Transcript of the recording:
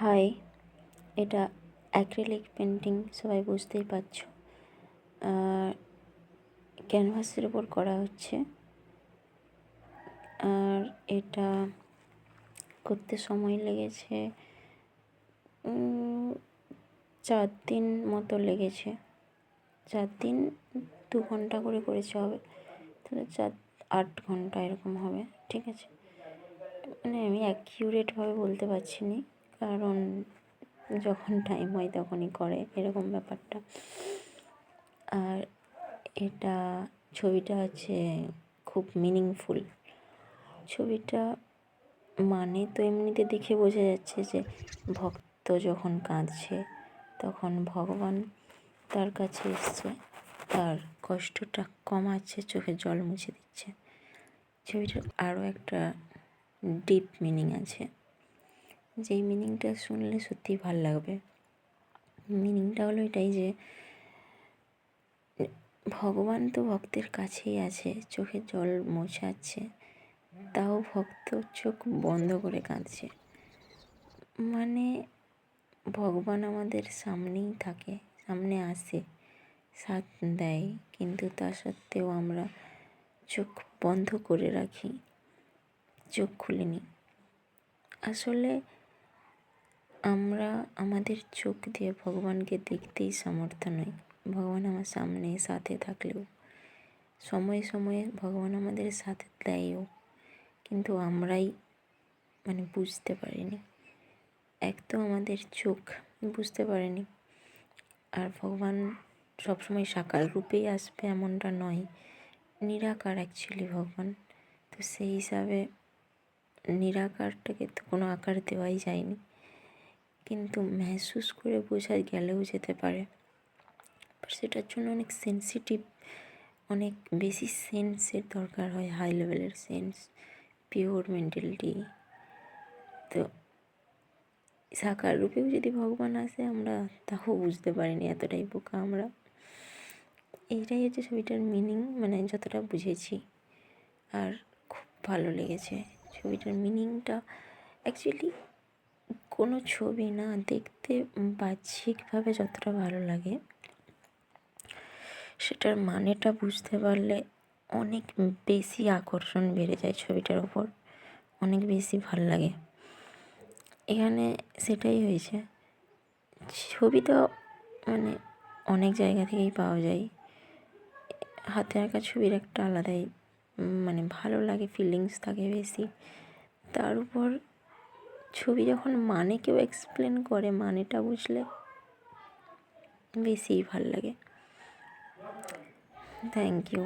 High, এটা acrylic painting, সবাই বুঝতেই পারছো। আর ক্যানভাসের ওপর করা হচ্ছে। আর এটা করতে সময় লেগেছে 4 দিন মতো লেগেছে। 4 দিন 2 ঘন্টা করে করেছে হবে, তাহলে 8 ঘন্টা এরকম হবে। ঠিক আছে, মানে আমি অ্যাকিউরেটভাবে বলতে পারছি না, কারণ যখন টাইম হয় তখনই করে এরকম ব্যাপারটা। আর এটা ছবিটা আছে খুব মিনিংফুল। ছবিটা মানে তো এমনিতে দেখে বোঝা যাচ্ছে যে ভক্ত যখন কাঁদছে তখন ভগবান তার কাছে এসছে, তার কষ্টটা কমাচ্ছে, চোখের জল মুছে দিচ্ছে। ছবিটার আরও একটা ডিপ মিনিং আছে, যেই মিনিংটা শুনলে সত্যিই ভাল লাগবে। মিনিংটা হলো এটাই যে ভগবান তো ভক্তের কাছেই আছে, চোখের জল মোছাচ্ছে, তাও ভক্ত চোখ বন্ধ করে কাঁদছে। মানে ভগবান আমাদের সামনেই থাকে, সামনে আসে, সাথ দেয়, কিন্তু তা সত্ত্বেও আমরা চোখ বন্ধ করে রাখি, চোখ খুলিনি। আসলে আমরা আমাদের চোখ দিয়ে ভগবানকে দেখতেই সমর্থ নই। ভগবান আমার সামনে সাথে থাকলেও, সময়ে সময়ে ভগবান আমাদের সাথে দেয়ও, কিন্তু আমরাই বুঝতে পারিনি। এক তো আমাদের চোখ বুঝতে পারেনি, আর ভগবান সবসময় সাকার রূপেই আসবে এমনটা নয়, নিরাকার অ্যাকচুয়ালি ভগবান। তো সেই হিসাবে নিরাকারটাকে তো কোনো আকার দেওয়াই যায়নি, কিন্তু মেহসুস করে বোঝা গেলেও যেতে পারে। সেটার জন্য অনেক সেন্সিটিভ, অনেক বেশি সেন্সের দরকার হয়, হাই লেভেলের সেন্স, পিওর মেন্টালিটি। তো সাকার রূপেও যদি ভগবান আসে আমরা তাও বুঝতে পারিনি, এতটাই বোকা আমরা। এইটাই হচ্ছে ছবিটার মিনিং, যতটা বুঝেছি। আর খুব ভালো লেগেছে ছবিটার মিনিংটা। অ্যাকচুয়ালি কোনো ছবি না দেখতে বাহ্যিকভাবে যতটা ভালো লাগে, সেটার মানেটা বুঝতে পারলে অনেক বেশি আকর্ষণ বেড়ে যায় ছবিটার ওপর, অনেক বেশি ভাল লাগে। এখানে সেটাই হয়েছে। ছবিটা অনেক জায়গা থেকেই পাওয়া যায়, হাতে আঁকা ছবির একটা আলাদাই ভালো লাগে, ফিলিংস থাকে বেশি। তার উপর ছবি যখন কেউ এক্সপ্লেন করে, মানেটা বুঝলে বেশিই ভাল লাগে। Thank you.